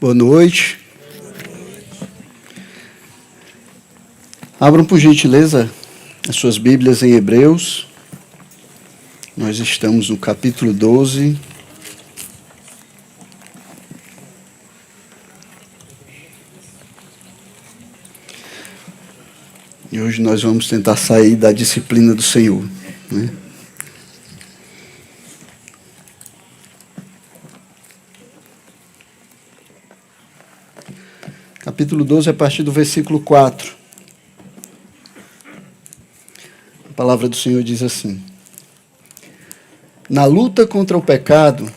Boa noite. Abram por gentileza as suas Bíblias em Hebreus. Nós estamos no capítulo 12. E hoje nós vamos tentar sair da disciplina do Senhor, né? Capítulo 12, a partir do versículo 4. A palavra do Senhor diz assim: Na luta contra o pecado,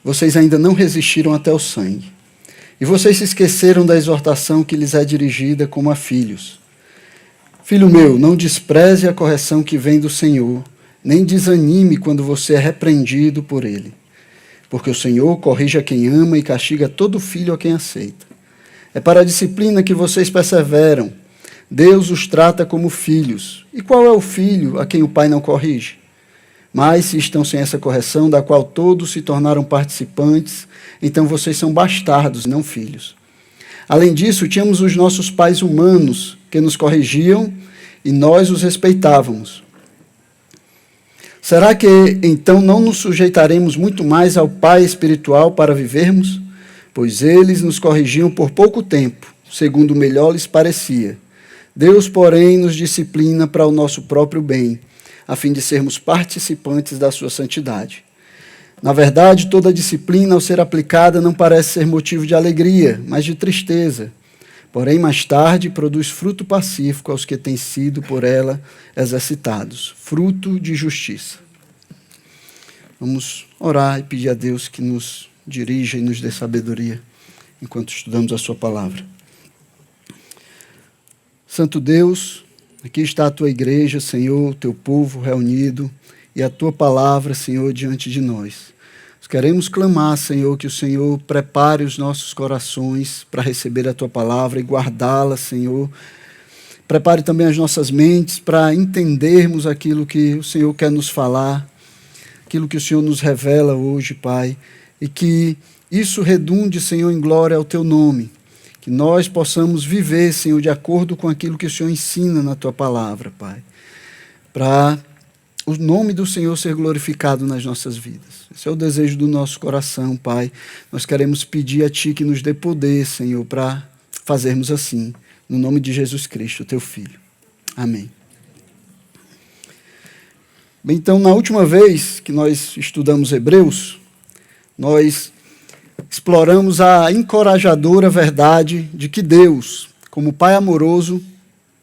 vocês ainda não resistiram até o sangue, e vocês se esqueceram da exortação que lhes é dirigida como a filhos. Filho meu, não despreze a correção que vem do Senhor, nem desanime quando você é repreendido por Ele. Porque o Senhor corrige a quem ama e castiga todo filho a quem aceita. É para a disciplina que vocês perseveram. Deus os trata como filhos. E qual é o filho a quem o pai não corrige? Mas se estão sem essa correção, da qual todos se tornaram participantes, então vocês são bastardos, não filhos. Além disso, tínhamos os nossos pais humanos, que nos corrigiam, e nós os respeitávamos. Será que, então, não nos sujeitaremos muito mais ao Pai espiritual para vivermos? Pois eles nos corrigiam por pouco tempo, segundo melhor lhes parecia. Deus, porém, nos disciplina para o nosso próprio bem, a fim de sermos participantes da sua santidade. Na verdade, toda disciplina, ao ser aplicada, não parece ser motivo de alegria, mas de tristeza. Porém, mais tarde, produz fruto pacífico aos que têm sido por ela exercitados, fruto de justiça. Vamos orar e pedir a Deus que nos dirija e nos dê sabedoria enquanto estudamos a sua palavra. Santo Deus, aqui está a tua igreja, Senhor, o teu povo reunido, e a tua palavra, Senhor, diante de nós. Nós queremos clamar, Senhor, que o Senhor prepare os nossos corações para receber a tua palavra e guardá-la, Senhor. Prepare também as nossas mentes para entendermos aquilo que o Senhor quer nos falar, aquilo que o Senhor nos revela hoje, Pai, e que isso redunde, Senhor, em glória ao teu nome. Que nós possamos viver, Senhor, de acordo com aquilo que o Senhor ensina na tua palavra, Pai. Para o nome do Senhor ser glorificado nas nossas vidas. Esse é o desejo do nosso coração, Pai. Nós queremos pedir a Ti que nos dê poder, Senhor, para fazermos assim. No nome de Jesus Cristo, teu Filho. Amém. Bem, então, na última vez que nós estudamos Hebreus, nós exploramos a encorajadora verdade de que Deus, como Pai amoroso,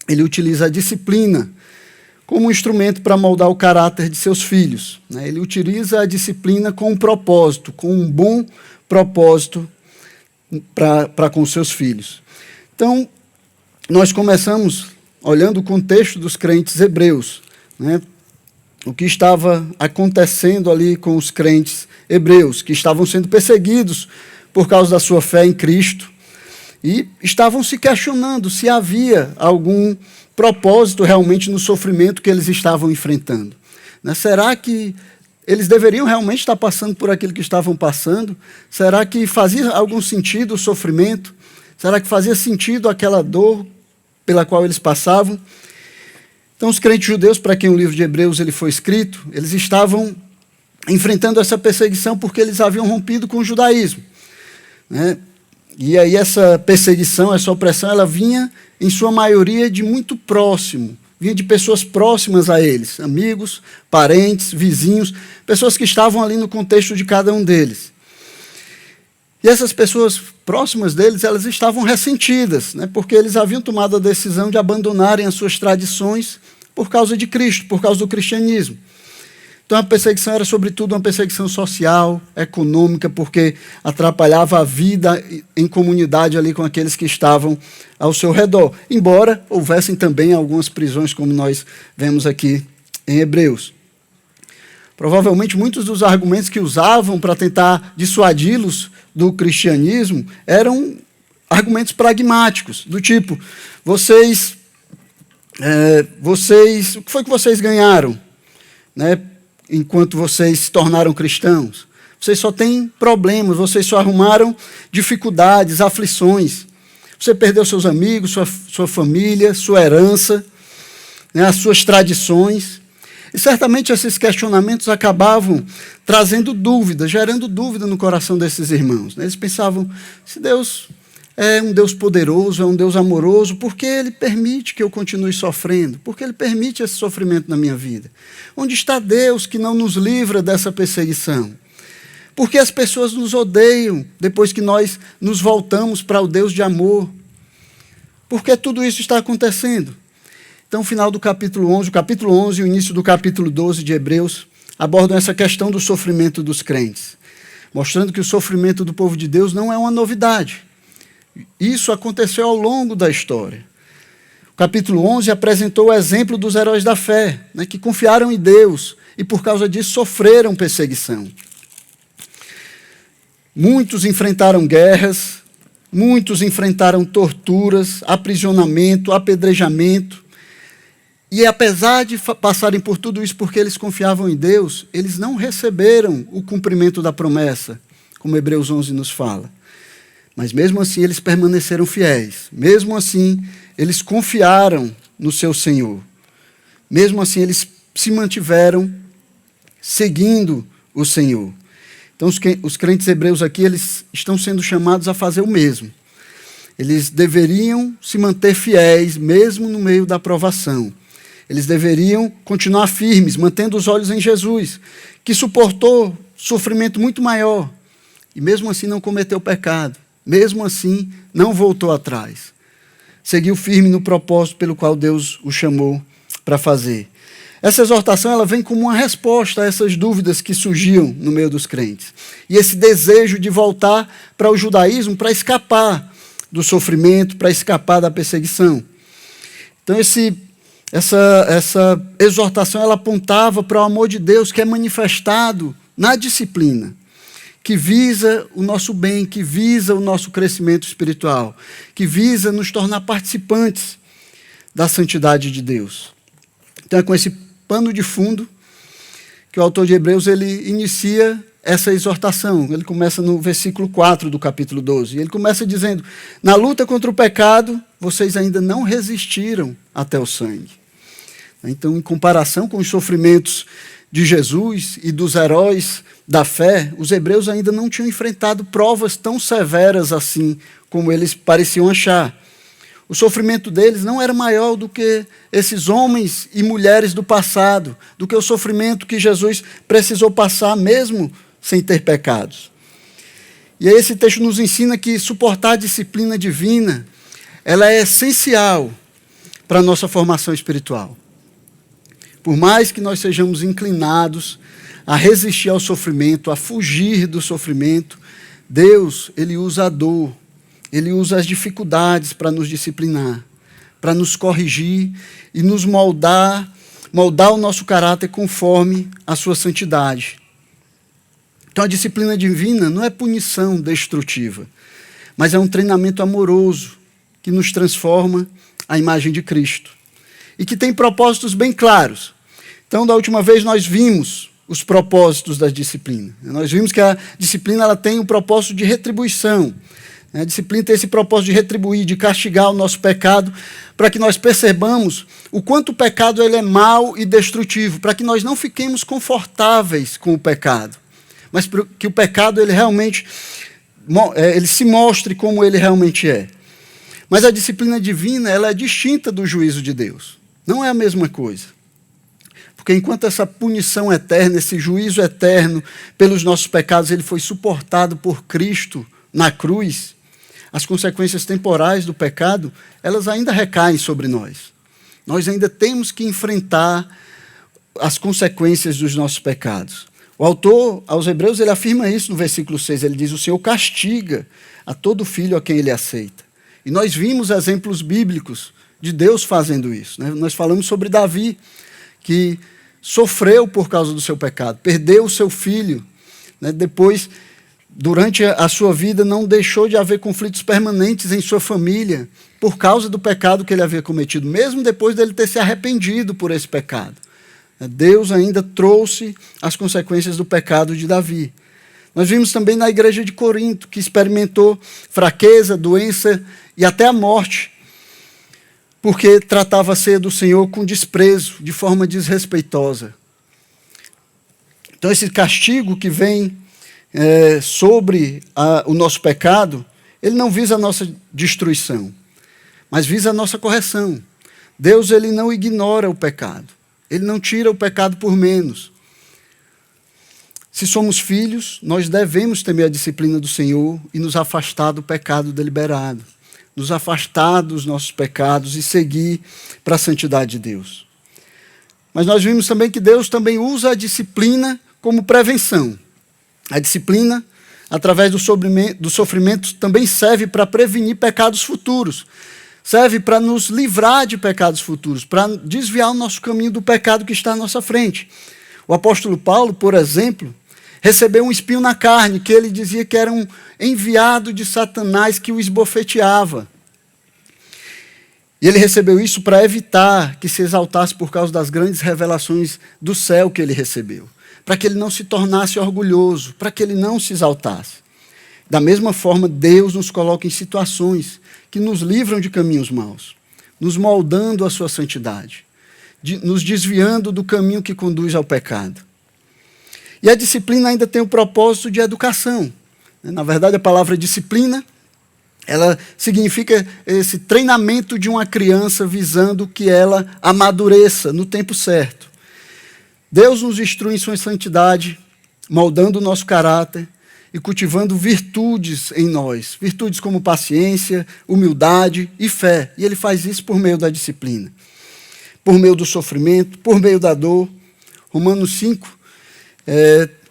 Ele utiliza a disciplina como um instrumento para moldar o caráter de seus filhos. Ele utiliza a disciplina com um propósito, com um bom propósito para com seus filhos. Então, nós começamos olhando o contexto dos crentes hebreus, né? O que estava acontecendo ali com os crentes hebreus, que estavam sendo perseguidos por causa da sua fé em Cristo e estavam se questionando se havia algum propósito realmente no sofrimento que eles estavam enfrentando. Será que eles deveriam realmente estar passando por aquilo que estavam passando? Será que fazia algum sentido o sofrimento? Será que fazia sentido aquela dor pela qual eles passavam? Então, os crentes judeus, para quem o livro de Hebreus ele foi escrito, eles estavam enfrentando essa perseguição porque eles haviam rompido com o judaísmo, né? E aí essa perseguição, essa opressão, ela vinha, em sua maioria, de muito próximo, vinha de pessoas próximas a eles, amigos, parentes, vizinhos, pessoas que estavam ali no contexto de cada um deles. E essas pessoas próximas deles, elas estavam ressentidas, né, porque eles haviam tomado a decisão de abandonarem as suas tradições por causa de Cristo, por causa do cristianismo. Então a perseguição era sobretudo uma perseguição social, econômica, porque atrapalhava a vida em comunidade ali com aqueles que estavam ao seu redor. Embora houvessem também algumas prisões, como nós vemos aqui em Hebreus. Provavelmente muitos dos argumentos que usavam para tentar dissuadi-los do cristianismo eram argumentos pragmáticos, do tipo, o que foi que vocês ganharam, né, enquanto vocês se tornaram cristãos? vocês só têm problemas, vocês só arrumaram dificuldades, aflições. Você perdeu seus amigos, sua família, sua herança, né, as suas tradições. E certamente esses questionamentos acabavam trazendo dúvida, gerando dúvida no coração desses irmãos. Eles pensavam, se Deus é um Deus poderoso, é um Deus amoroso, por que Ele permite que eu continue sofrendo? Por que Ele permite esse sofrimento na minha vida? Onde está Deus que não nos livra dessa perseguição? Por que as pessoas nos odeiam depois que nós nos voltamos para o Deus de amor? Por que tudo isso está acontecendo? Então, o final do capítulo 11, o capítulo 11 e o início do capítulo 12 de Hebreus abordam essa questão do sofrimento dos crentes, mostrando que o sofrimento do povo de Deus não é uma novidade. Isso aconteceu ao longo da história. O capítulo 11 apresentou o exemplo dos heróis da fé, né, que confiaram em Deus e, por causa disso, sofreram perseguição. Muitos enfrentaram guerras, muitos enfrentaram torturas, aprisionamento, apedrejamento. E apesar de passarem por tudo isso porque eles confiavam em Deus, eles não receberam o cumprimento da promessa, como Hebreus 11 nos fala. Mas mesmo assim eles permaneceram fiéis. Mesmo assim eles confiaram no seu Senhor. Mesmo assim eles se mantiveram seguindo o Senhor. Então os crentes hebreus aqui, eles estão sendo chamados a fazer o mesmo. Eles deveriam se manter fiéis mesmo no meio da provação. Eles deveriam continuar firmes, mantendo os olhos em Jesus, que suportou sofrimento muito maior e mesmo assim não cometeu pecado, mesmo assim não voltou atrás. Seguiu firme no propósito pelo qual Deus o chamou para fazer. Essa exortação ela vem como uma resposta a essas dúvidas que surgiam no meio dos crentes. E esse desejo de voltar para o judaísmo para escapar do sofrimento, para escapar da perseguição. Então essa exortação ela apontava para o amor de Deus que é manifestado na disciplina, que visa o nosso bem, que visa o nosso crescimento espiritual, que visa nos tornar participantes da santidade de Deus. Então é com esse pano de fundo que o autor de Hebreus ele inicia essa exortação. Ele começa no versículo 4 do capítulo 12. Ele começa dizendo, na luta contra o pecado, vocês ainda não resistiram até o sangue. Então, em comparação com os sofrimentos de Jesus e dos heróis da fé, os hebreus ainda não tinham enfrentado provas tão severas assim como eles pareciam achar. O sofrimento deles não era maior do que esses homens e mulheres do passado, do que o sofrimento que Jesus precisou passar mesmo sem ter pecados. E aí esse texto nos ensina que suportar a disciplina divina, ela é essencial para a nossa formação espiritual. Por mais que nós sejamos inclinados a resistir ao sofrimento, a fugir do sofrimento, Deus, Ele usa a dor, Ele usa as dificuldades para nos disciplinar, para nos corrigir e nos moldar o nosso caráter conforme a sua santidade. Então a disciplina divina não é punição destrutiva, mas é um treinamento amoroso que nos transforma à imagem de Cristo. E que tem propósitos bem claros. Então, da última vez, nós vimos os propósitos da disciplina. Nós vimos que a disciplina ela tem um propósito de retribuição. A disciplina tem esse propósito de retribuir, de castigar o nosso pecado, para que nós percebamos o quanto o pecado ele é mau e destrutivo, para que nós não fiquemos confortáveis com o pecado, mas para que o pecado ele realmente ele se mostre como ele realmente é. Mas a disciplina divina ela é distinta do juízo de Deus. Não é a mesma coisa. Porque enquanto essa punição eterna, esse juízo eterno pelos nossos pecados, ele foi suportado por Cristo na cruz, as consequências temporais do pecado, elas ainda recaem sobre nós. Nós ainda temos que enfrentar as consequências dos nossos pecados. O autor aos Hebreus, ele afirma isso no versículo 6, ele diz, o Senhor castiga a todo filho a quem ele aceita. E nós vimos exemplos bíblicos de Deus fazendo isso. Né? Nós falamos sobre Davi, que sofreu por causa do seu pecado, perdeu o seu filho, né? Depois, durante a sua vida, não deixou de haver conflitos permanentes em sua família, por causa do pecado que ele havia cometido, mesmo depois dele ter se arrependido por esse pecado. Deus ainda trouxe as consequências do pecado de Davi. Nós vimos também na igreja de Corinto, que experimentou fraqueza, doença e até a morte, porque tratava a ceia do Senhor com desprezo, de forma desrespeitosa. Então, esse castigo que vem sobre o nosso pecado, ele não visa a nossa destruição, mas visa a nossa correção. Deus, ele não ignora o pecado. Ele não tira o pecado por menos. Se somos filhos, nós devemos temer a disciplina do Senhor e nos afastar do pecado deliberado, nos afastar dos nossos pecados e seguir para a santidade de Deus. Mas nós vimos também que Deus também usa a disciplina como prevenção. A disciplina, através do sofrimento, também serve para prevenir pecados futuros. Serve para nos livrar de pecados futuros, para desviar o nosso caminho do pecado que está à nossa frente. O apóstolo Paulo, por exemplo, recebeu um espinho na carne, que ele dizia que era um enviado de Satanás que o esbofeteava. E ele recebeu isso para evitar que se exaltasse por causa das grandes revelações do céu que ele recebeu. Para que ele não se tornasse orgulhoso, para que ele não se exaltasse. Da mesma forma, Deus nos coloca em situações que nos livram de caminhos maus, nos moldando à sua santidade, nos desviando do caminho que conduz ao pecado. E a disciplina ainda tem o propósito de educação. Na verdade, a palavra disciplina, ela significa esse treinamento de uma criança visando que ela amadureça no tempo certo. Deus nos instrui em sua santidade, moldando o nosso caráter e cultivando virtudes em nós. Virtudes como paciência, humildade e fé. E ele faz isso por meio da disciplina. Por meio do sofrimento, por meio da dor. Romanos 5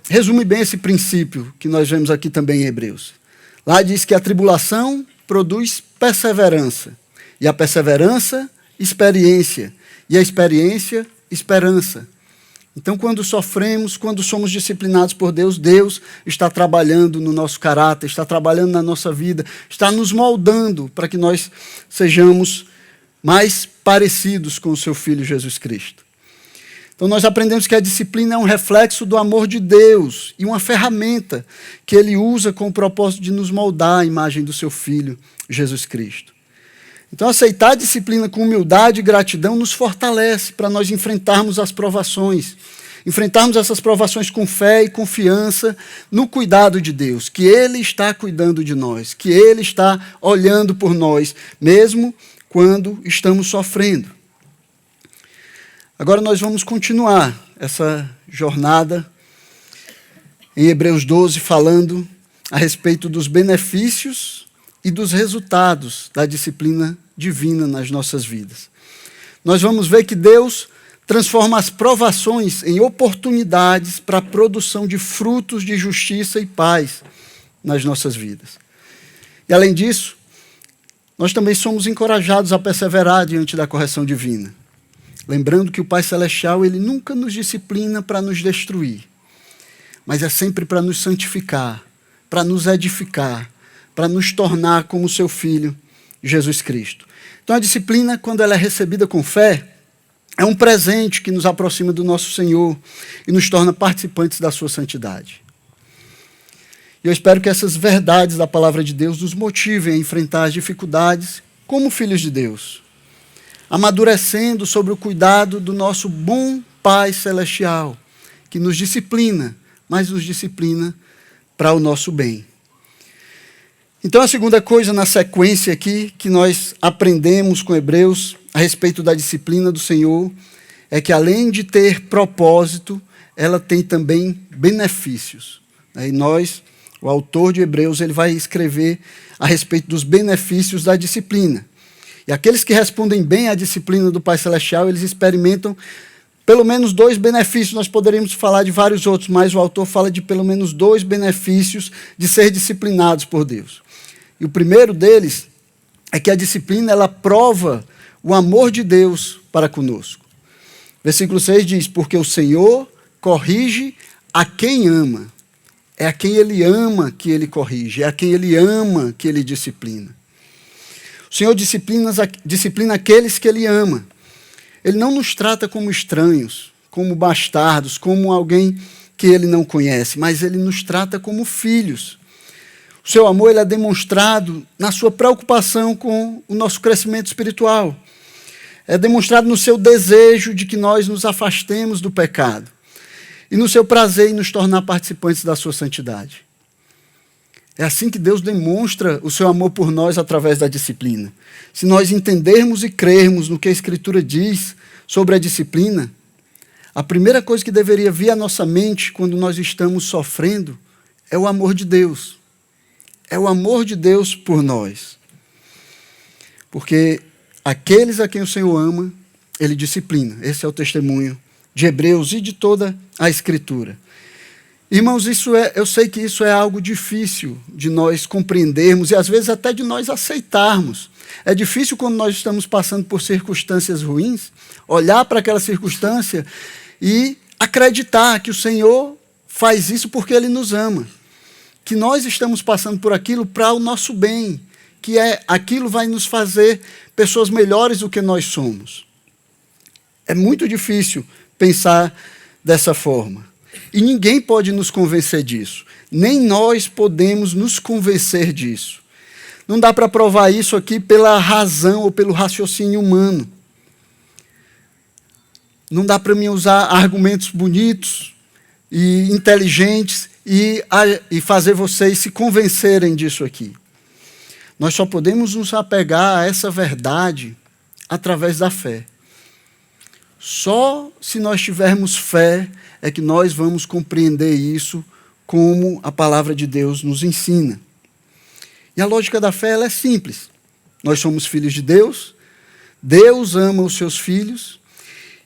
resume bem esse princípio que nós vemos aqui também em Hebreus. Lá diz que a tribulação produz perseverança. E a perseverança, experiência. E a experiência, esperança. Então, quando sofremos, quando somos disciplinados por Deus, Deus está trabalhando no nosso caráter, está trabalhando na nossa vida, está nos moldando para que nós sejamos mais parecidos com o seu Filho Jesus Cristo. Então, nós aprendemos que a disciplina é um reflexo do amor de Deus e uma ferramenta que Ele usa com o propósito de nos moldar à imagem do seu Filho Jesus Cristo. Então, aceitar a disciplina com humildade e gratidão nos fortalece para nós enfrentarmos as provações. Enfrentarmos essas provações com fé e confiança no cuidado de Deus, que Ele está cuidando de nós, que Ele está olhando por nós, mesmo quando estamos sofrendo. Agora nós vamos continuar essa jornada em Hebreus 12, falando a respeito dos benefícios e dos resultados da disciplina divina nas nossas vidas. Nós vamos ver que Deus transforma as provações em oportunidades para a produção de frutos de justiça e paz nas nossas vidas. E além disso, nós também somos encorajados a perseverar diante da correção divina. Lembrando que o Pai Celestial, Ele nunca nos disciplina para nos destruir, mas é sempre para nos santificar, para nos edificar, para nos tornar como o seu Filho, Jesus Cristo. Então a disciplina, quando ela é recebida com fé, é um presente que nos aproxima do nosso Senhor e nos torna participantes da sua santidade. E eu espero que essas verdades da palavra de Deus nos motivem a enfrentar as dificuldades como filhos de Deus, amadurecendo sobre o cuidado do nosso bom Pai Celestial, que nos disciplina, mas nos disciplina para o nosso bem. Então, a segunda coisa na sequência aqui que nós aprendemos com Hebreus a respeito da disciplina do Senhor é que, além de ter propósito, ela tem também benefícios. E nós, o autor de Hebreus, ele vai escrever a respeito dos benefícios da disciplina. E aqueles que respondem bem à disciplina do Pai Celestial, eles experimentam pelo menos 2 benefícios. Nós poderíamos falar de vários outros, mas o autor fala de pelo menos 2 benefícios de ser disciplinados por Deus. E o primeiro deles é que a disciplina, ela prova o amor de Deus para conosco. Versículo 6 diz, porque o Senhor corrige a quem ama. É a quem Ele ama que Ele corrige, é a quem Ele ama que Ele disciplina. O Senhor disciplina aqueles que Ele ama. Ele não nos trata como estranhos, como bastardos, como alguém que ele não conhece, mas ele nos trata como filhos. O seu amor ele é demonstrado na sua preocupação com o nosso crescimento espiritual. É demonstrado no seu desejo de que nós nos afastemos do pecado e no seu prazer em nos tornar participantes da sua santidade. É assim que Deus demonstra o seu amor por nós através da disciplina. Se nós entendermos e crermos no que a Escritura diz sobre a disciplina, a primeira coisa que deveria vir à nossa mente quando nós estamos sofrendo é o amor de Deus. É o amor de Deus por nós. Porque aqueles a quem o Senhor ama, Ele disciplina. Esse é o testemunho de Hebreus e de toda a Escritura. Irmãos, eu sei que isso é algo difícil de nós compreendermos e às vezes até de nós aceitarmos. É difícil quando nós estamos passando por circunstâncias ruins, olhar para aquela circunstância e acreditar que o Senhor faz isso porque Ele nos ama. Que nós estamos passando por aquilo para o nosso bem, que aquilo vai nos fazer pessoas melhores do que nós somos. É muito difícil pensar dessa forma. E ninguém pode nos convencer disso. Nem nós podemos nos convencer disso. Não dá para provar isso aqui pela razão ou pelo raciocínio humano. Não dá para mim usar argumentos bonitos e inteligentes e fazer vocês se convencerem disso aqui. Nós só podemos nos apegar a essa verdade através da fé. Só se nós tivermos fé é que nós vamos compreender isso como a palavra de Deus nos ensina. E a lógica da fé ela é simples. Nós somos filhos de Deus, Deus ama os seus filhos,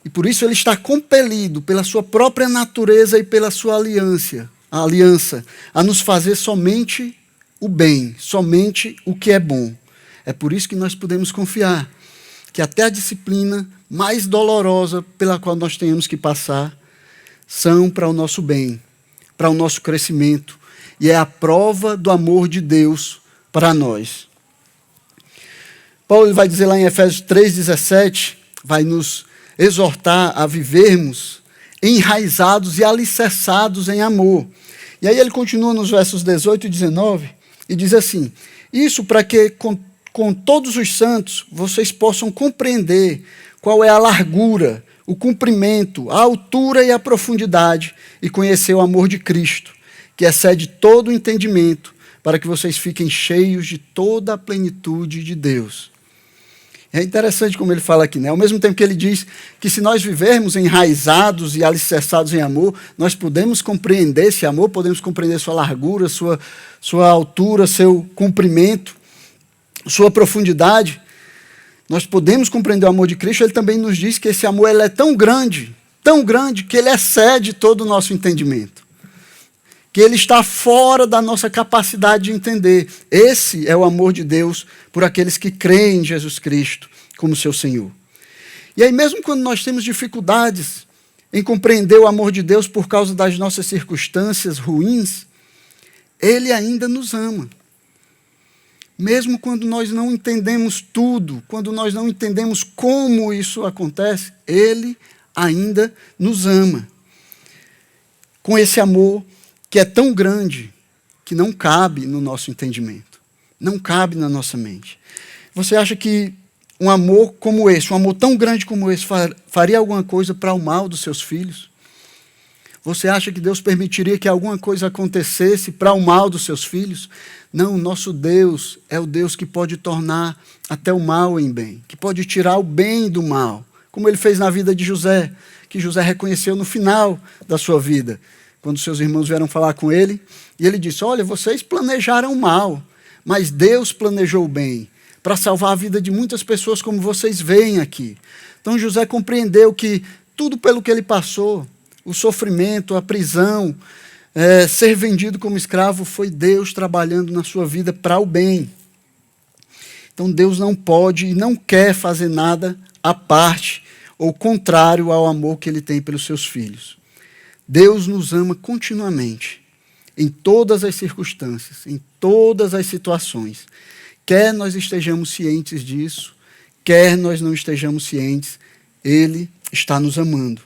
e por isso ele está compelido pela sua própria natureza e pela sua aliança a nos fazer somente o bem, somente o que é bom. É por isso que nós podemos confiar que até a disciplina mais dolorosa pela qual nós tenhamos que passar são para o nosso bem, para o nosso crescimento, e é a prova do amor de Deus para nós. Paulo vai dizer lá em Efésios 3,17, vai nos exortar a vivermos enraizados e alicerçados em amor. E aí ele continua nos versos 18 e 19, e diz assim: isso para que com todos os santos vocês possam compreender qual é a largura, o comprimento, a altura e a profundidade, e conhecer o amor de Cristo, que excede todo o entendimento, para que vocês fiquem cheios de toda a plenitude de Deus. É interessante como ele fala aqui, né? Ao mesmo tempo que ele diz que se nós vivermos enraizados e alicerçados em amor, nós podemos compreender esse amor, podemos compreender sua largura, sua altura, seu comprimento, sua profundidade. Nós podemos compreender o amor de Cristo. Ele também nos diz que esse amor ele é tão grande, que ele excede todo o nosso entendimento. Que ele está fora da nossa capacidade de entender. Esse é o amor de Deus por aqueles que creem em Jesus Cristo como seu Senhor. E aí mesmo quando nós temos dificuldades em compreender o amor de Deus por causa das nossas circunstâncias ruins, Ele ainda nos ama. Mesmo quando nós não entendemos tudo, quando nós não entendemos como isso acontece, Ele ainda nos ama. Com esse amor que é tão grande que não cabe no nosso entendimento, não cabe na nossa mente. Você acha que um amor como esse, um amor tão grande como esse, faria alguma coisa para o mal dos seus filhos? Você acha que Deus permitiria que alguma coisa acontecesse para o mal dos seus filhos? Não, nosso Deus é o Deus que pode tornar até o mal em bem, que pode tirar o bem do mal, como Ele fez na vida de José, que José reconheceu no final da sua vida, quando seus irmãos vieram falar com ele, e ele disse: olha, vocês planejaram mal, mas Deus planejou o bem, para salvar a vida de muitas pessoas como vocês veem aqui. Então José compreendeu que tudo pelo que ele passou, o sofrimento, a prisão, ser vendido como escravo, foi Deus trabalhando na sua vida para o bem. Então Deus não pode e não quer fazer nada à parte ou contrário ao amor que Ele tem pelos seus filhos. Deus nos ama continuamente, em todas as circunstâncias, em todas as situações. Quer nós estejamos cientes disso, quer nós não estejamos cientes, Ele está nos amando.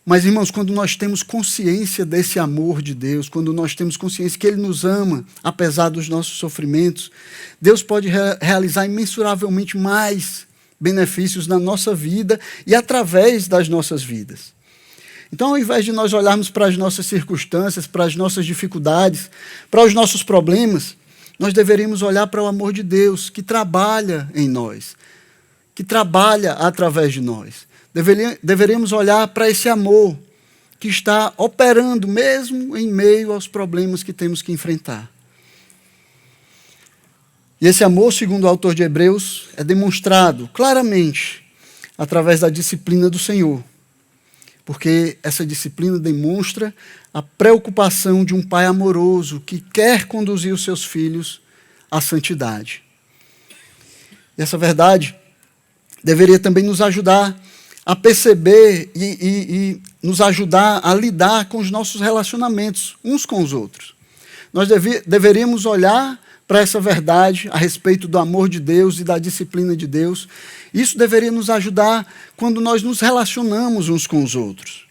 Mas, irmãos, quando nós temos consciência desse amor de Deus, quando nós temos consciência que Ele nos ama, apesar dos nossos sofrimentos, Deus pode realizar imensuravelmente mais benefícios na nossa vida e através das nossas vidas. Então, ao invés de nós olharmos para as nossas circunstâncias, para as nossas dificuldades, para os nossos problemas, nós deveríamos olhar para o amor de Deus, que trabalha em nós, que trabalha através de nós. Deveríamos olhar para esse amor que está operando mesmo em meio aos problemas que temos que enfrentar. E esse amor, segundo o autor de Hebreus, é demonstrado claramente através da disciplina do Senhor. Porque essa disciplina demonstra a preocupação de um pai amoroso que quer conduzir os seus filhos à santidade. E essa verdade deveria também nos ajudar a perceber e nos ajudar a lidar com os nossos relacionamentos uns com os outros. Nós deveríamos olhar para essa verdade a respeito do amor de Deus e da disciplina de Deus. Isso deveria nos ajudar quando nós nos relacionamos uns com os outros.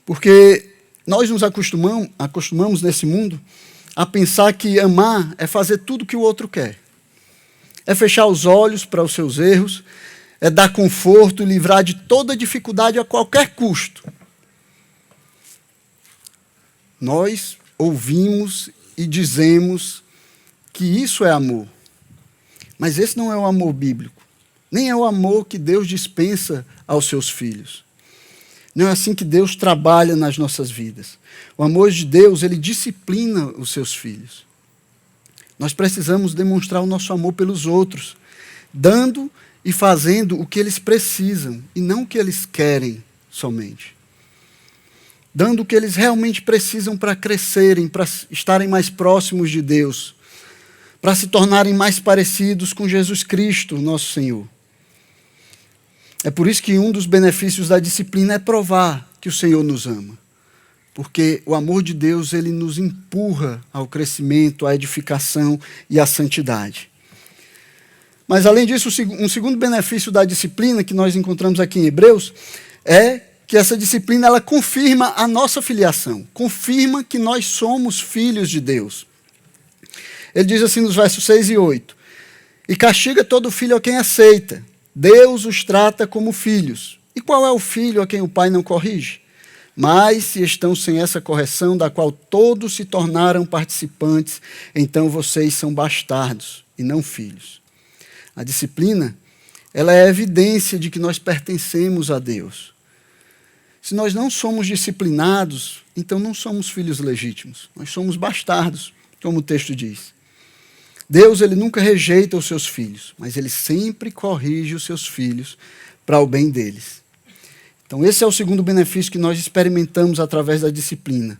Porque nós nos acostumamos nesse mundo a pensar que amar é fazer tudo o que o outro quer. É fechar os olhos para os seus erros, é dar conforto, livrar de toda dificuldade a qualquer custo. Nós ouvimos e dizemos que isso é amor. Mas esse não é o amor bíblico. Nem é o amor que Deus dispensa aos seus filhos. Não é assim que Deus trabalha nas nossas vidas. O amor de Deus, ele disciplina os seus filhos. Nós precisamos demonstrar o nosso amor pelos outros, dando e fazendo o que eles precisam, e não o que eles querem somente. Dando o que eles realmente precisam para crescerem, para estarem mais próximos de Deus, para se tornarem mais parecidos com Jesus Cristo, nosso Senhor. É por isso que um dos benefícios da disciplina é provar que o Senhor nos ama. Porque o amor de Deus, ele nos empurra ao crescimento, à edificação e à santidade. Mas, além disso, um segundo benefício da disciplina que nós encontramos aqui em Hebreus é que essa disciplina ela confirma a nossa filiação, confirma que nós somos filhos de Deus. Ele diz assim nos versos 6 e 8, e castiga todo filho a quem aceita, Deus os trata como filhos. E qual é o filho a quem o pai não corrige? Mas se estão sem essa correção, da qual todos se tornaram participantes, então vocês são bastardos e não filhos. A disciplina, ela é a evidência de que nós pertencemos a Deus. Se nós não somos disciplinados, então não somos filhos legítimos. Nós somos bastardos, como o texto diz. Deus, ele nunca rejeita os seus filhos, mas ele sempre corrige os seus filhos para o bem deles. Então, esse é o segundo benefício que nós experimentamos através da disciplina,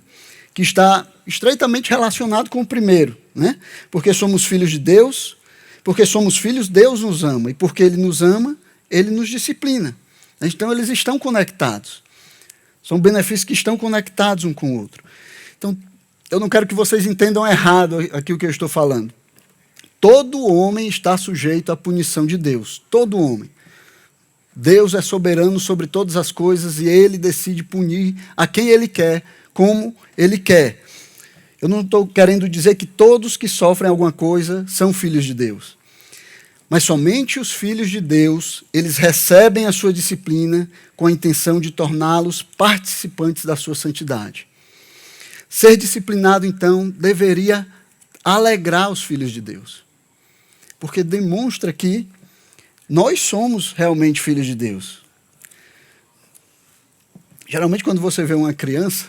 que está estreitamente relacionado com o primeiro, né? Porque somos filhos de Deus, porque somos filhos, Deus nos ama, e porque Ele nos ama, Ele nos disciplina. Então, eles estão conectados. São benefícios que estão conectados um com o outro. Então, eu não quero que vocês entendam errado aqui o que eu estou falando. Todo homem está sujeito à punição de Deus. Todo homem. Deus é soberano sobre todas as coisas e Ele decide punir a quem Ele quer, como Ele quer. Eu não estou querendo dizer que todos que sofrem alguma coisa são filhos de Deus. Mas somente os filhos de Deus, eles recebem a sua disciplina com a intenção de torná-los participantes da sua santidade. Ser disciplinado, então, deveria alegrar os filhos de Deus. Porque demonstra que nós somos realmente filhos de Deus. Geralmente, quando você vê uma criança,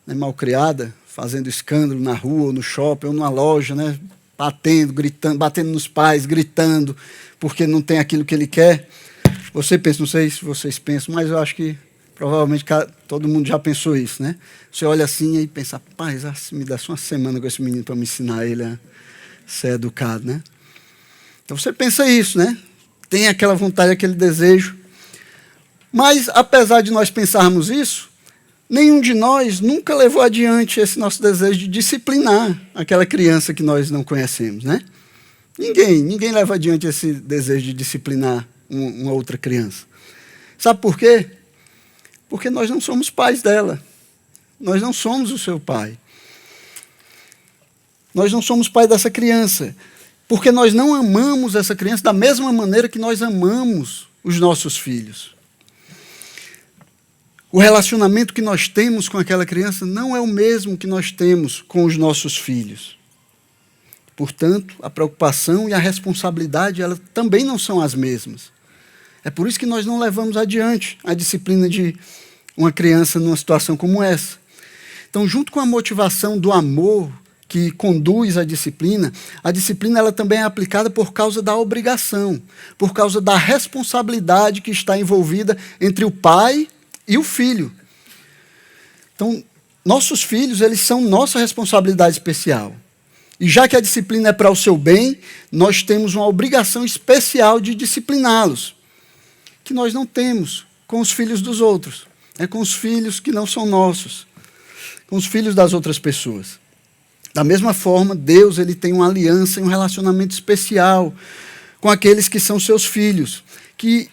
né, mal criada, fazendo escândalo na rua, ou no shopping, ou numa loja, né, batendo, gritando, batendo nos pais, gritando, porque não tem aquilo que ele quer, você pensa, não sei se vocês pensam, mas eu acho que provavelmente todo mundo já pensou isso, né? Você olha assim e pensa, rapaz, me dá só uma semana com esse menino para me ensinar ele a ser educado, né? Então você pensa isso, né? Tem aquela vontade, aquele desejo. Mas, apesar de nós pensarmos isso, nenhum de nós nunca levou adiante esse nosso desejo de disciplinar aquela criança que nós não conhecemos, né? Ninguém leva adiante esse desejo de disciplinar uma outra criança. Sabe por quê? Porque nós não somos pais dela. Nós não somos o seu pai. Nós não somos pai dessa criança. Porque nós não amamos essa criança da mesma maneira que nós amamos os nossos filhos. O relacionamento que nós temos com aquela criança não é o mesmo que nós temos com os nossos filhos. Portanto, a preocupação e a responsabilidade, elas também não são as mesmas. É por isso que nós não levamos adiante a disciplina de uma criança numa situação como essa. Então, junto com a motivação do amor que conduz a disciplina ela também é aplicada por causa da obrigação, por causa da responsabilidade que está envolvida entre o pai e o filho. Então, nossos filhos, eles são nossa responsabilidade especial. E já que a disciplina é para o seu bem, nós temos uma obrigação especial de discipliná-los, que nós não temos com os filhos dos outros, com os filhos que não são nossos, com os filhos das outras pessoas. Da mesma forma, Deus ele tem uma aliança e um relacionamento especial com aqueles que são seus filhos, que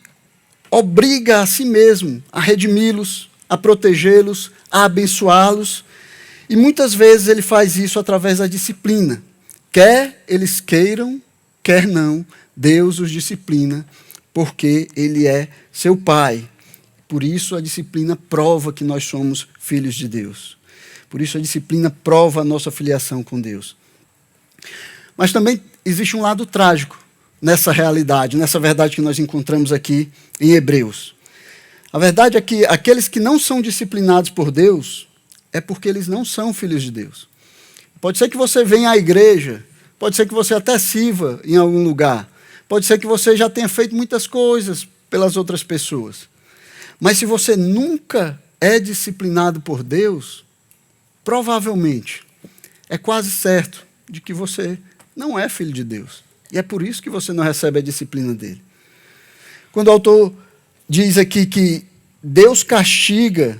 obriga a si mesmo a redimi-los, a protegê-los, a abençoá-los. E muitas vezes ele faz isso através da disciplina. Quer eles queiram, quer não, Deus os disciplina, porque ele é seu pai. Por isso a disciplina prova que nós somos filhos de Deus. Por isso a disciplina prova a nossa filiação com Deus. Mas também existe um lado trágico nessa realidade, nessa verdade que nós encontramos aqui em Hebreus. A verdade é que aqueles que não são disciplinados por Deus é porque eles não são filhos de Deus. Pode ser que você venha à igreja, pode ser que você até sirva em algum lugar, pode ser que você já tenha feito muitas coisas pelas outras pessoas. Mas se você nunca é disciplinado por Deus, provavelmente, é quase certo de que você não é filho de Deus. E é por isso que você não recebe a disciplina dele. Quando o autor diz aqui que Deus castiga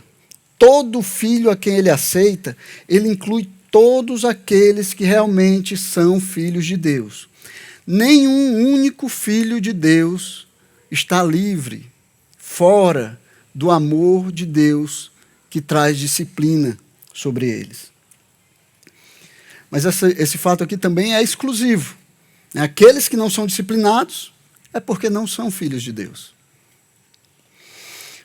todo filho a quem ele aceita, ele inclui todos aqueles que realmente são filhos de Deus. Nenhum único filho de Deus está livre, fora do amor de Deus que traz disciplina sobre eles. Mas esse fato aqui também é exclusivo. Aqueles que não são disciplinados é porque não são filhos de Deus.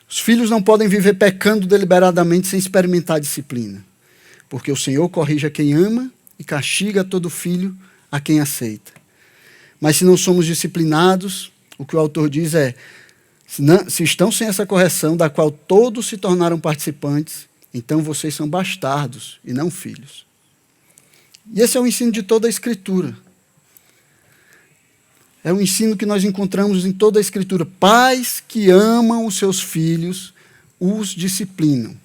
Os filhos não podem viver pecando deliberadamente sem experimentar disciplina, porque o Senhor corrige a quem ama e castiga todo filho a quem aceita. Mas se não somos disciplinados, o que o autor diz é, se estão sem essa correção, da qual todos se tornaram participantes, então vocês são bastardos e não filhos. E esse é o ensino de toda a Escritura. É um ensino que nós encontramos em toda a Escritura. Pais que amam os seus filhos, os disciplinam.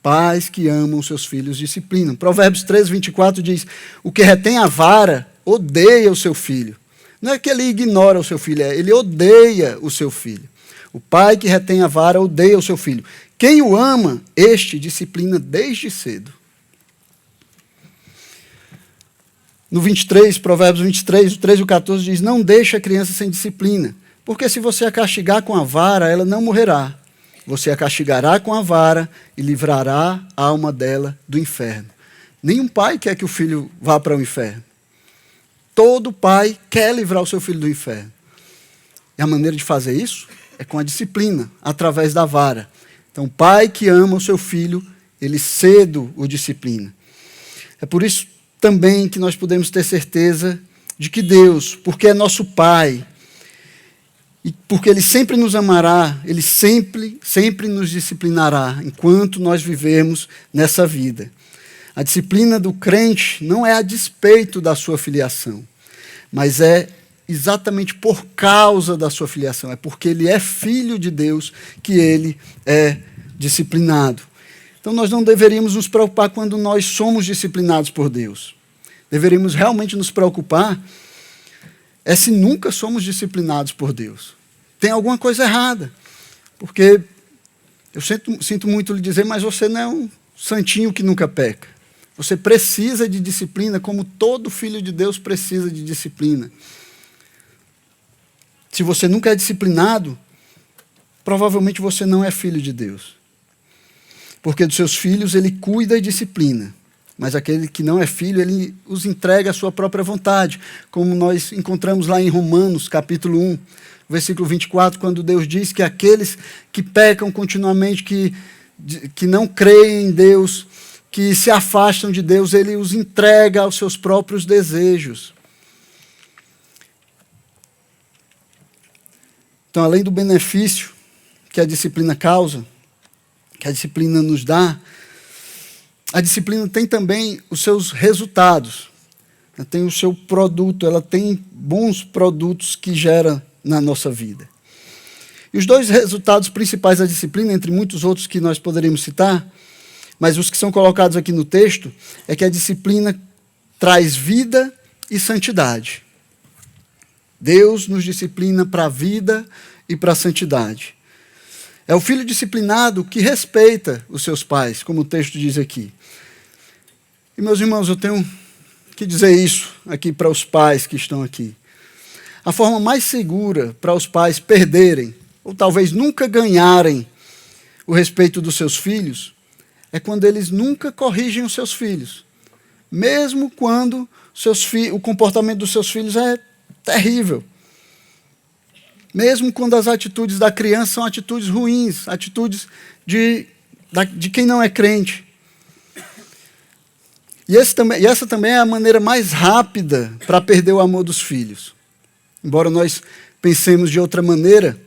Pais que amam os seus filhos, disciplinam. Provérbios 13, 24 diz, o que retém a vara, odeia o seu filho. Não é que ele ignora o seu filho, ele odeia o seu filho. O pai que retém a vara, odeia o seu filho. Quem o ama, este disciplina desde cedo. No 23, Provérbios 23, o 13 e o 14 diz, não deixe a criança sem disciplina, porque se você a castigar com a vara, ela não morrerá. Você a castigará com a vara e livrará a alma dela do inferno. Nenhum pai quer que o filho vá para o inferno. Todo pai quer livrar o seu filho do inferno. E a maneira de fazer isso é com a disciplina, através da vara. Então, o pai que ama o seu filho, ele cedo o disciplina. É por isso também que nós podemos ter certeza de que Deus, porque é nosso Pai, e porque Ele sempre nos amará, Ele sempre nos disciplinará, enquanto nós vivemos nessa vida. A disciplina do crente não é a despeito da sua filiação, mas é exatamente por causa da sua filiação, é porque ele é filho de Deus que ele é disciplinado. Então nós não deveríamos nos preocupar quando nós somos disciplinados por Deus. Deveríamos realmente nos preocupar se nunca somos disciplinados por Deus. Tem alguma coisa errada, porque eu sinto muito lhe dizer, mas você não é um santinho que nunca peca. Você precisa de disciplina como todo filho de Deus precisa de disciplina. Se você nunca é disciplinado, provavelmente você não é filho de Deus. porque dos seus filhos ele cuida e disciplina. Mas aquele que não é filho, ele os entrega à sua própria vontade, como nós encontramos lá em Romanos, capítulo 1, versículo 24, quando Deus diz que aqueles que pecam continuamente, que não creem em Deus, que se afastam de Deus, ele os entrega aos seus próprios desejos. Então, além do benefício que a disciplina causa, que a disciplina nos dá, a disciplina tem também os seus resultados, tem o seu produto, ela tem bons produtos que gera na nossa vida. E os dois resultados principais da disciplina, entre muitos outros que nós poderíamos citar, mas os que são colocados aqui no texto, é que a disciplina traz vida e santidade. Deus nos disciplina para a vida e para a santidade. É o filho disciplinado que respeita os seus pais, como o texto diz aqui. E, meus irmãos, eu tenho que dizer isso aqui para os pais que estão aqui. A forma mais segura para os pais perderem, ou talvez nunca ganharem, o respeito dos seus filhos, é quando eles nunca corrigem os seus filhos. Mesmo quando o comportamento dos seus filhos é terrível. Mesmo quando as atitudes da criança são atitudes ruins, atitudes de quem não é crente. E essa também é a maneira mais rápida para perder o amor dos filhos. Embora nós pensemos de outra maneira,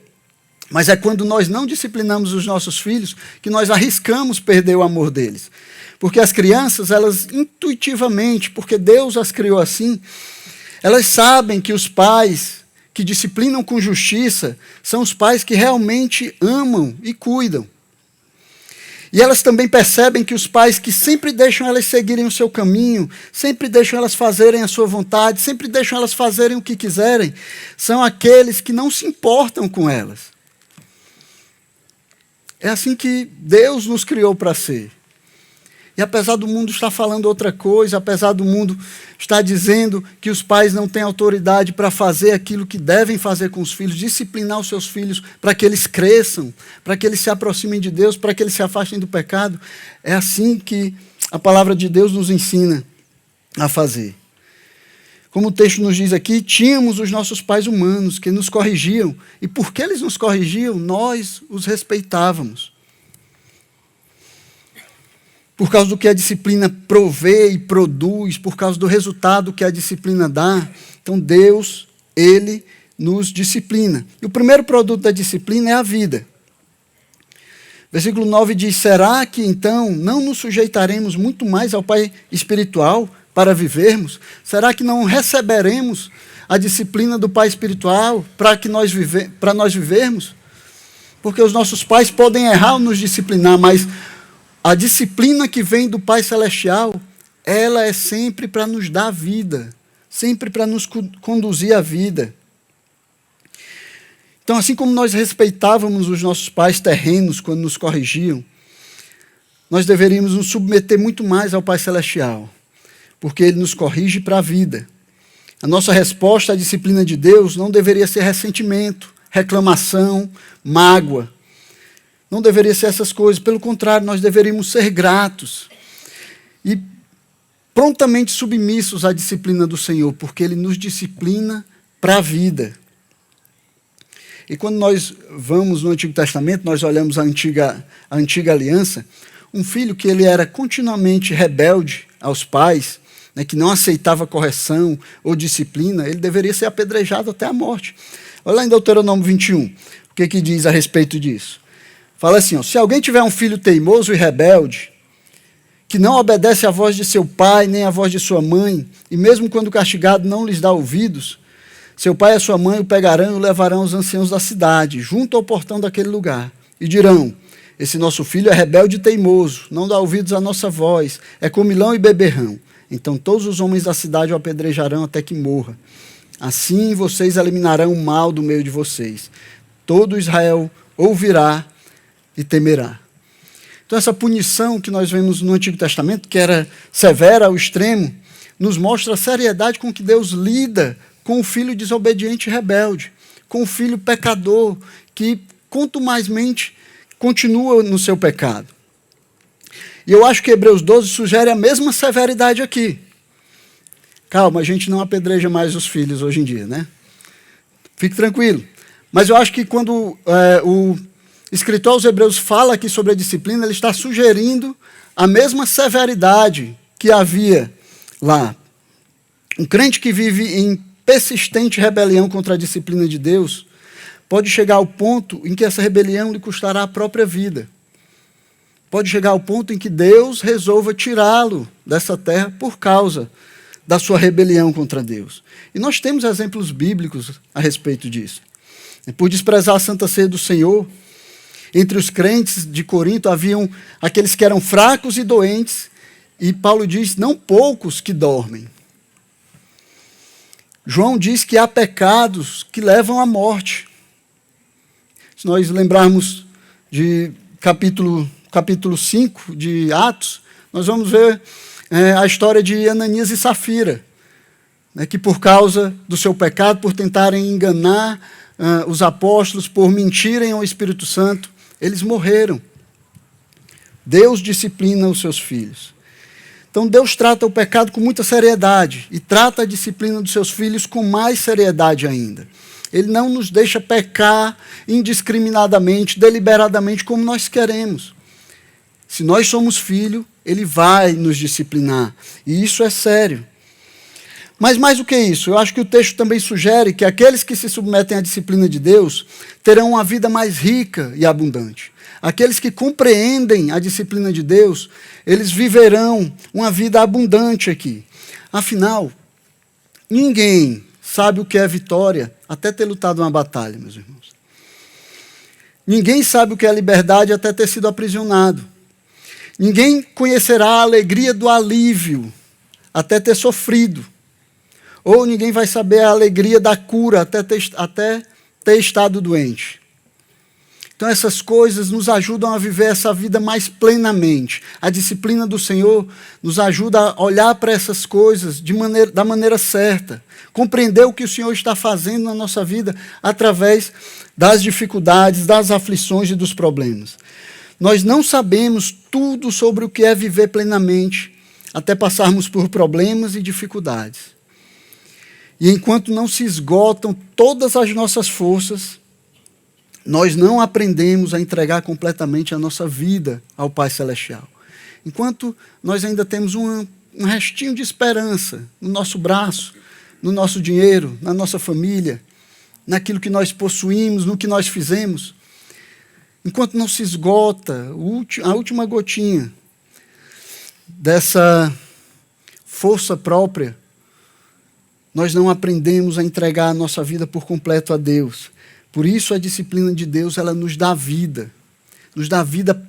mas é quando nós não disciplinamos os nossos filhos que nós arriscamos perder o amor deles. Porque as crianças, elas intuitivamente, porque Deus as criou assim, elas sabem que os pais que disciplinam com justiça são os pais que realmente amam e cuidam. E elas também percebem que os pais que sempre deixam elas seguirem o seu caminho, sempre deixam elas fazerem a sua vontade, sempre deixam elas fazerem o que quiserem, são aqueles que não se importam com elas. É assim que Deus nos criou para ser. E apesar do mundo estar falando outra coisa, apesar do mundo estar dizendo que os pais não têm autoridade para fazer aquilo que devem fazer com os filhos, disciplinar os seus filhos para que eles cresçam, para que eles se aproximem de Deus, para que eles se afastem do pecado, é assim que a palavra de Deus nos ensina a fazer. Como o texto nos diz aqui, tínhamos os nossos pais humanos que nos corrigiam, e porque eles nos corrigiam, nós os respeitávamos. Por causa do que a disciplina provê e produz, por causa do resultado que a disciplina dá, então Deus, Ele nos disciplina. E o primeiro produto da disciplina é a vida. Versículo 9 diz, será que então não nos sujeitaremos muito mais ao Pai espiritual para vivermos? Será que não receberemos a disciplina do Pai espiritual para nós vivermos? Porque os nossos pais podem errar ou nos disciplinar, mas a disciplina que vem do Pai Celestial, ela é sempre para nos dar vida, sempre para nos conduzir à vida. Então, assim como nós respeitávamos os nossos pais terrenos quando nos corrigiam, nós deveríamos nos submeter muito mais ao Pai Celestial, porque Ele nos corrige para a vida. A nossa resposta à disciplina de Deus não deveria ser ressentimento, reclamação, mágoa. Não deveria ser essas coisas, pelo contrário, nós deveríamos ser gratos e prontamente submissos à disciplina do Senhor, porque Ele nos disciplina para a vida. E quando nós vamos no Antigo Testamento, nós olhamos a antiga aliança, um filho que ele era continuamente rebelde aos pais, né, que não aceitava correção ou disciplina, ele deveria ser apedrejado até a morte. Olha lá em Deuteronômio 21, o que diz a respeito disso. Fala assim, ó, se alguém tiver um filho teimoso e rebelde, que não obedece à voz de seu pai, nem à voz de sua mãe, e mesmo quando castigado não lhes dá ouvidos, seu pai e sua mãe o pegarão e o levarão aos anciãos da cidade, junto ao portão daquele lugar, e dirão, esse nosso filho é rebelde e teimoso, não dá ouvidos à nossa voz, é comilão e beberrão. Então todos os homens da cidade o apedrejarão até que morra. Assim vocês eliminarão o mal do meio de vocês. Todo Israel ouvirá e temerá. Então essa punição que nós vemos no Antigo Testamento, que era severa ao extremo, nos mostra a seriedade com que Deus lida com o filho desobediente e rebelde, com o filho pecador, que contumazmente continua no seu pecado. E eu acho que Hebreus 12 sugere a mesma severidade aqui. Calma, a gente não apedreja mais os filhos hoje em dia, né? Fique tranquilo. Mas eu acho que quando o escritor aos Hebreus fala aqui sobre a disciplina, ele está sugerindo a mesma severidade que havia lá. Um crente que vive em persistente rebelião contra a disciplina de Deus pode chegar ao ponto em que essa rebelião lhe custará a própria vida. Pode chegar ao ponto em que Deus resolva tirá-lo dessa terra por causa da sua rebelião contra Deus. E nós temos exemplos bíblicos a respeito disso. Por desprezar a Santa Ceia do Senhor, entre os crentes de Corinto haviam aqueles que eram fracos e doentes, e Paulo diz, não poucos que dormem. João diz que há pecados que levam à morte. Se nós lembrarmos de capítulo 5 de Atos, nós vamos ver a história de Ananias e Safira, né, que por causa do seu pecado, por tentarem enganar os apóstolos, por mentirem ao Espírito Santo, eles morreram. Deus disciplina os seus filhos. Então Deus trata o pecado com muita seriedade e trata a disciplina dos seus filhos com mais seriedade ainda. Ele não nos deixa pecar indiscriminadamente, deliberadamente, como nós queremos. Se nós somos filhos, Ele vai nos disciplinar. E isso é sério. Mas mais do que isso, eu acho que o texto também sugere que aqueles que se submetem à disciplina de Deus terão uma vida mais rica e abundante. Aqueles que compreendem a disciplina de Deus, eles viverão uma vida abundante aqui. Afinal, ninguém sabe o que é vitória até ter lutado uma batalha, meus irmãos. Ninguém sabe o que é liberdade até ter sido aprisionado. Ninguém conhecerá a alegria do alívio até ter sofrido. Ou ninguém vai saber a alegria da cura até ter estado doente. Então essas coisas nos ajudam a viver essa vida mais plenamente. A disciplina do Senhor nos ajuda a olhar para essas coisas da maneira certa. Compreender o que o Senhor está fazendo na nossa vida através das dificuldades, das aflições e dos problemas. Nós não sabemos tudo sobre o que é viver plenamente até passarmos por problemas e dificuldades. E enquanto não se esgotam todas as nossas forças, nós não aprendemos a entregar completamente a nossa vida ao Pai Celestial. Enquanto nós ainda temos um restinho de esperança no nosso braço, no nosso dinheiro, na nossa família, naquilo que nós possuímos, no que nós fizemos, enquanto não se esgota a última gotinha dessa força própria, nós não aprendemos a entregar a nossa vida por completo a Deus. Por isso a disciplina de Deus, ela nos dá vida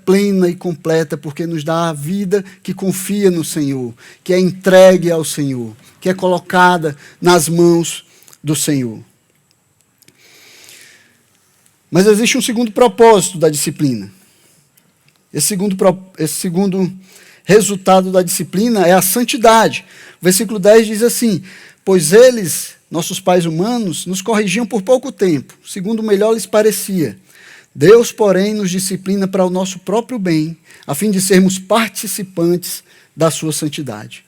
plena e completa, porque nos dá a vida que confia no Senhor, que é entregue ao Senhor, que é colocada nas mãos do Senhor. Mas existe um segundo propósito da disciplina. Esse segundo resultado da disciplina é a santidade. O versículo 10 diz assim: pois eles, nossos pais humanos, nos corrigiam por pouco tempo, segundo o melhor lhes parecia. Deus, porém, nos disciplina para o nosso próprio bem, a fim de sermos participantes da sua santidade.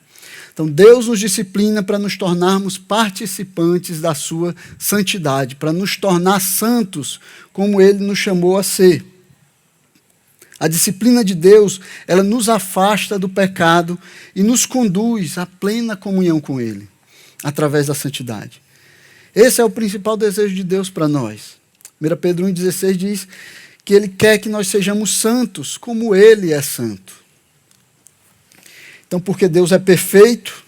Então, Deus nos disciplina para nos tornarmos participantes da sua santidade, para nos tornar santos, como Ele nos chamou a ser. A disciplina de Deus, ela nos afasta do pecado e nos conduz à plena comunhão com Ele, através da santidade. Esse é o principal desejo de Deus para nós. 1 Pedro 1,16 diz que Ele quer que nós sejamos santos, como Ele é santo. Então, porque Deus é perfeito,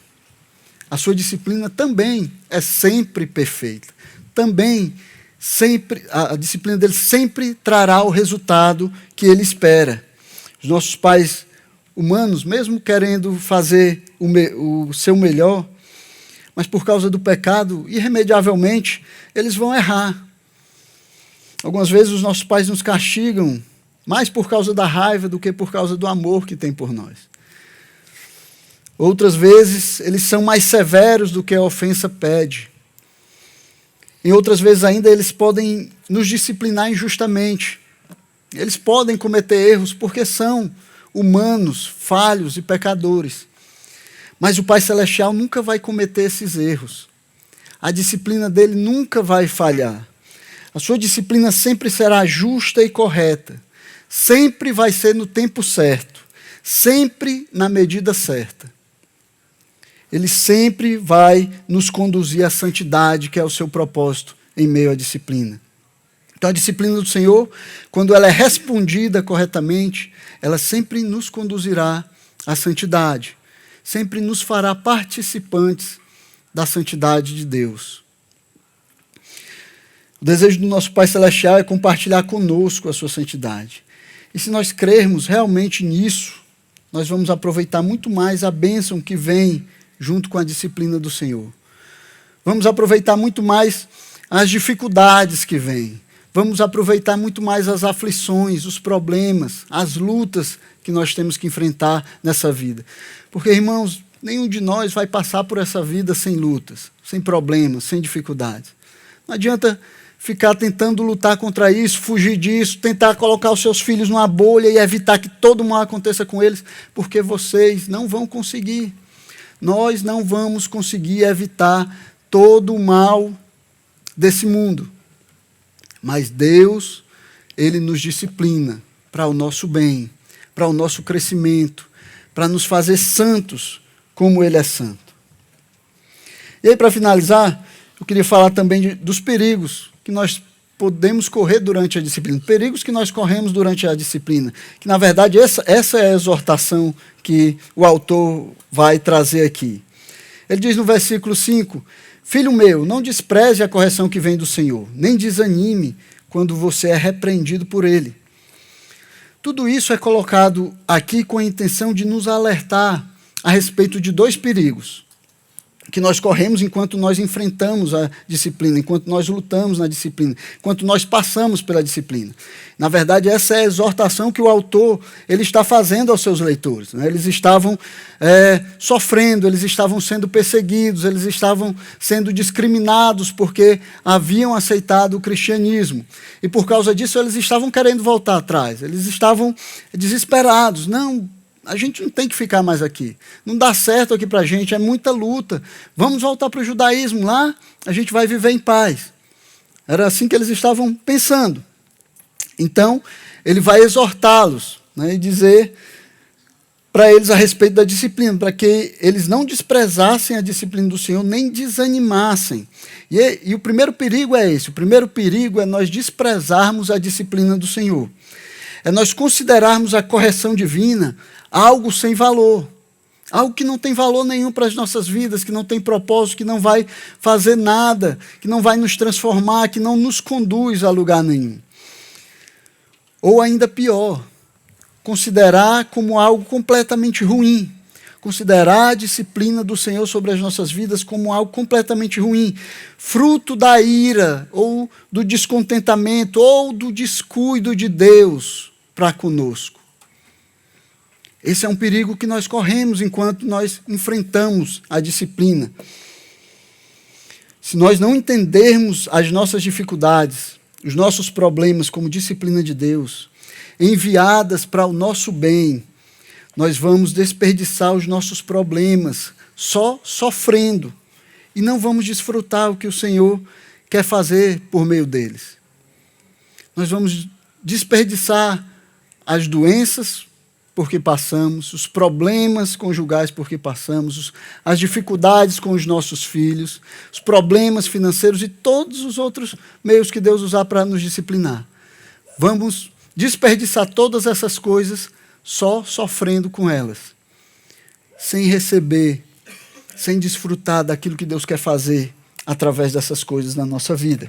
a sua disciplina também é sempre perfeita. Também, a disciplina dele sempre trará o resultado que Ele espera. Os nossos pais humanos, mesmo querendo fazer o seu melhor, mas por causa do pecado, irremediavelmente, eles vão errar. Algumas vezes os nossos pais nos castigam mais por causa da raiva do que por causa do amor que tem por nós. Outras vezes, eles são mais severos do que a ofensa pede. Em outras vezes ainda, eles podem nos disciplinar injustamente. Eles podem cometer erros porque são humanos, falhos e pecadores. Mas o Pai Celestial nunca vai cometer esses erros. A disciplina dele nunca vai falhar. A sua disciplina sempre será justa e correta. Sempre vai ser no tempo certo. Sempre na medida certa. Ele sempre vai nos conduzir à santidade, que é o seu propósito em meio à disciplina. Então, a disciplina do Senhor, quando ela é respondida corretamente, ela sempre nos conduzirá à santidade. Sempre nos fará participantes da santidade de Deus. O desejo do nosso Pai Celestial é compartilhar conosco a sua santidade. E se nós crermos realmente nisso, nós vamos aproveitar muito mais a bênção que vem junto com a disciplina do Senhor. Vamos aproveitar muito mais as dificuldades que vêm. Vamos aproveitar muito mais as aflições, os problemas, as lutas que nós temos que enfrentar nessa vida. Porque, irmãos, nenhum de nós vai passar por essa vida sem lutas, sem problemas, sem dificuldades. Não adianta ficar tentando lutar contra isso, fugir disso, tentar colocar os seus filhos numa bolha e evitar que todo mal aconteça com eles, porque vocês não vão conseguir. Nós não vamos conseguir evitar todo o mal desse mundo. Mas Deus, Ele nos disciplina para o nosso bem, para o nosso crescimento, para nos fazer santos como Ele é santo. E aí, para finalizar, eu queria falar também dos perigos que nós podemos correr durante a disciplina. Perigos que nós corremos durante a disciplina. Que, na verdade, essa é a exortação que o autor vai trazer aqui. Ele diz no versículo 5, Filho meu, não despreze a correção que vem do Senhor, nem desanime quando você é repreendido por Ele. Tudo isso é colocado aqui com a intenção de nos alertar a respeito de dois perigos que nós corremos enquanto nós enfrentamos a disciplina, enquanto nós lutamos na disciplina, enquanto nós passamos pela disciplina. Na verdade, essa é a exortação que o autor ele está fazendo aos seus leitores. Né? Eles estavam sofrendo, eles estavam sendo perseguidos, eles estavam sendo discriminados porque haviam aceitado o cristianismo. E por causa disso, eles estavam querendo voltar atrás, eles estavam desesperados. Não, a gente não tem que ficar mais aqui. Não dá certo aqui para a gente, é muita luta. Vamos voltar para o judaísmo, lá a gente vai viver em paz. Era assim que eles estavam pensando. Então, ele vai exortá-los, né, e dizer para eles a respeito da disciplina, para que eles não desprezassem a disciplina do Senhor, nem desanimassem. E o primeiro perigo é esse. O primeiro perigo é nós desprezarmos a disciplina do Senhor. É nós considerarmos a correção divina algo sem valor, algo que não tem valor nenhum para as nossas vidas, que não tem propósito, que não vai fazer nada, que não vai nos transformar, que não nos conduz a lugar nenhum. Ou ainda pior, considerar como algo completamente ruim, considerar a disciplina do Senhor sobre as nossas vidas como algo completamente ruim, fruto da ira, ou do descontentamento, ou do descuido de Deus para conosco. Esse é um perigo que nós corremos enquanto nós enfrentamos a disciplina. Se nós não entendermos as nossas dificuldades, os nossos problemas como disciplina de Deus, enviadas para o nosso bem, nós vamos desperdiçar os nossos problemas só sofrendo e não vamos desfrutar o que o Senhor quer fazer por meio deles. Nós vamos desperdiçar as doenças porque passamos, os problemas conjugais porque passamos, as dificuldades com os nossos filhos, os problemas financeiros e todos os outros meios que Deus usar para nos disciplinar. Vamos desperdiçar todas essas coisas só sofrendo com elas, sem receber, sem desfrutar daquilo que Deus quer fazer através dessas coisas na nossa vida.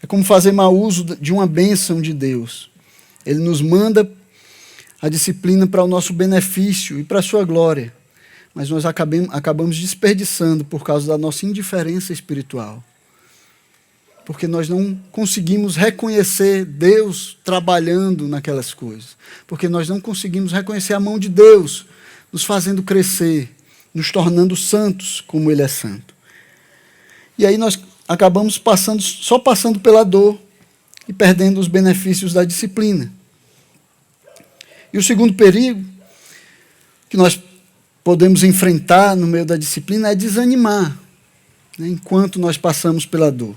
É como fazer mau uso de uma bênção de Deus. Ele nos manda a disciplina para o nosso benefício e para a sua glória, mas nós acabamos desperdiçando por causa da nossa indiferença espiritual, porque nós não conseguimos reconhecer Deus trabalhando naquelas coisas, porque nós não conseguimos reconhecer a mão de Deus nos fazendo crescer, nos tornando santos como Ele é santo. E aí nós acabamos só passando pela dor e perdendo os benefícios da disciplina. E o segundo perigo que nós podemos enfrentar no meio da disciplina é desanimar, né, enquanto nós passamos pela dor.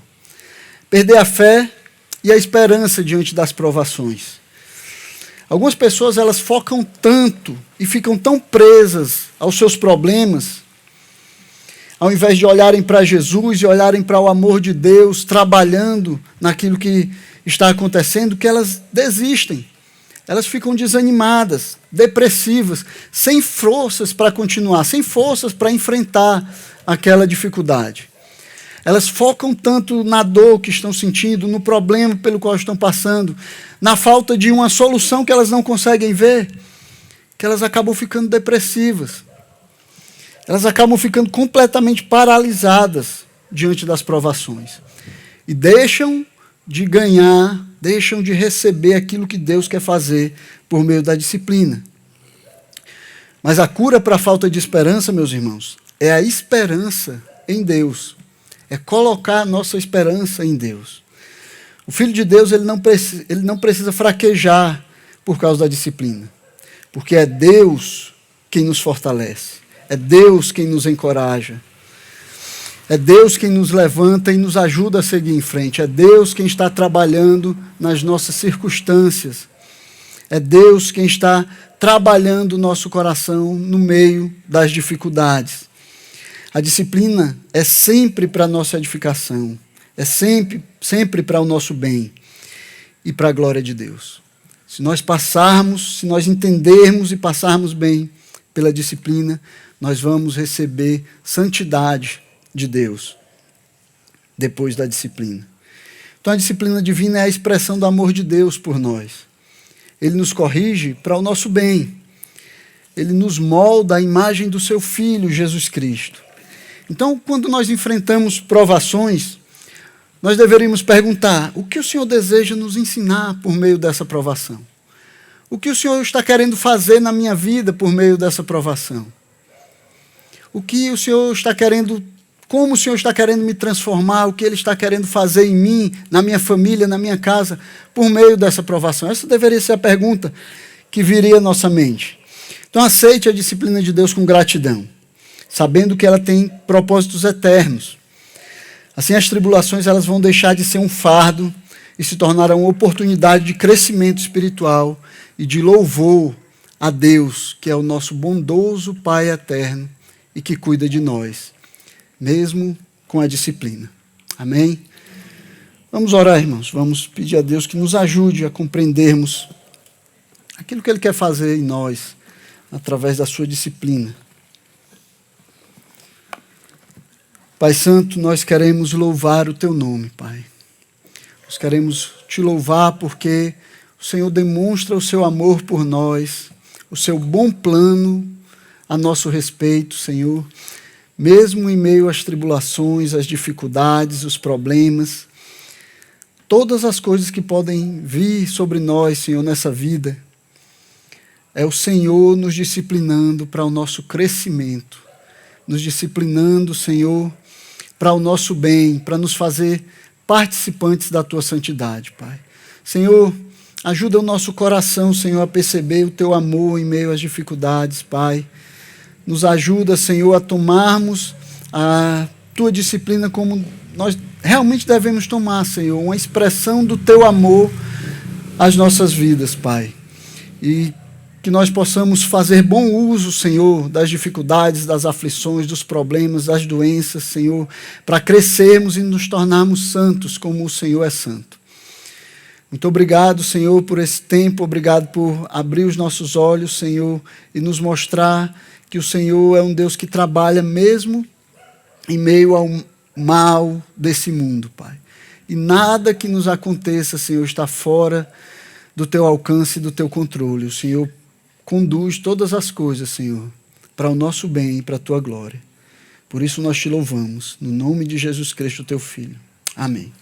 Perder a fé e a esperança diante das provações. Algumas pessoas, elas focam tanto e ficam tão presas aos seus problemas, ao invés de olharem para Jesus e olharem para o amor de Deus trabalhando naquilo que está acontecendo, que elas desistem. Elas ficam desanimadas, depressivas, sem forças para continuar, sem forças para enfrentar aquela dificuldade. Elas focam tanto na dor que estão sentindo, no problema pelo qual estão passando, na falta de uma solução que elas não conseguem ver, que elas acabam ficando depressivas. Elas acabam ficando completamente paralisadas diante das provações. E deixam de ganhar, deixam de receber aquilo que Deus quer fazer por meio da disciplina. Mas a cura para a falta de esperança, meus irmãos, é a esperança em Deus. É colocar a nossa esperança em Deus. O Filho de Deus, ele não precisa fraquejar por causa da disciplina. Porque é Deus quem nos fortalece. É Deus quem nos encoraja. É Deus quem nos levanta e nos ajuda a seguir em frente. É Deus quem está trabalhando nas nossas circunstâncias. É Deus quem está trabalhando o nosso coração no meio das dificuldades. A disciplina é sempre para a nossa edificação. É sempre para o nosso bem e para a glória de Deus. Se nós entendermos e passarmos bem pela disciplina, nós vamos receber santidade de Deus depois da disciplina. Então a disciplina divina é a expressão do amor de Deus por nós. Ele nos corrige para o nosso bem. Ele nos molda à imagem do seu Filho, Jesus Cristo. Então, quando nós enfrentamos provações, nós deveríamos perguntar: o que o Senhor deseja nos ensinar por meio dessa provação? O que o Senhor está querendo fazer na minha vida por meio dessa provação? O que o Senhor está querendo, como o Senhor está querendo me transformar, o que Ele está querendo fazer em mim, na minha família, na minha casa, por meio dessa provação? Essa deveria ser a pergunta que viria à nossa mente. Então, aceite a disciplina de Deus com gratidão, sabendo que ela tem propósitos eternos. Assim, as tribulações, elas vão deixar de ser um fardo e se tornarão uma oportunidade de crescimento espiritual e de louvor a Deus, que é o nosso bondoso Pai eterno e que cuida de nós, mesmo com a disciplina. Amém? Vamos orar, irmãos. Vamos pedir a Deus que nos ajude a compreendermos aquilo que Ele quer fazer em nós, através da sua disciplina. Pai Santo, nós queremos louvar o Teu nome, Pai. Nós queremos Te louvar porque o Senhor demonstra o Seu amor por nós, o Seu bom plano a nosso respeito, Senhor, mesmo em meio às tribulações, às dificuldades, os problemas, todas as coisas que podem vir sobre nós, Senhor, nessa vida, é o Senhor nos disciplinando para o nosso crescimento, nos disciplinando, Senhor, para o nosso bem, para nos fazer participantes da Tua santidade, Pai. Senhor, ajuda o nosso coração, Senhor, a perceber o Teu amor em meio às dificuldades, Pai. Nos ajuda, Senhor, a tomarmos a Tua disciplina como nós realmente devemos tomar, Senhor, uma expressão do Teu amor às nossas vidas, Pai. E que nós possamos fazer bom uso, Senhor, das dificuldades, das aflições, dos problemas, das doenças, Senhor, para crescermos e nos tornarmos santos como o Senhor é santo. Muito obrigado, Senhor, por esse tempo, obrigado por abrir os nossos olhos, Senhor, e nos mostrar que o Senhor é um Deus que trabalha mesmo em meio ao mal desse mundo, Pai. E nada que nos aconteça, Senhor, está fora do Teu alcance e do Teu controle. O Senhor conduz todas as coisas, Senhor, para o nosso bem e para a Tua glória. Por isso nós Te louvamos, no nome de Jesus Cristo, Teu Filho. Amém.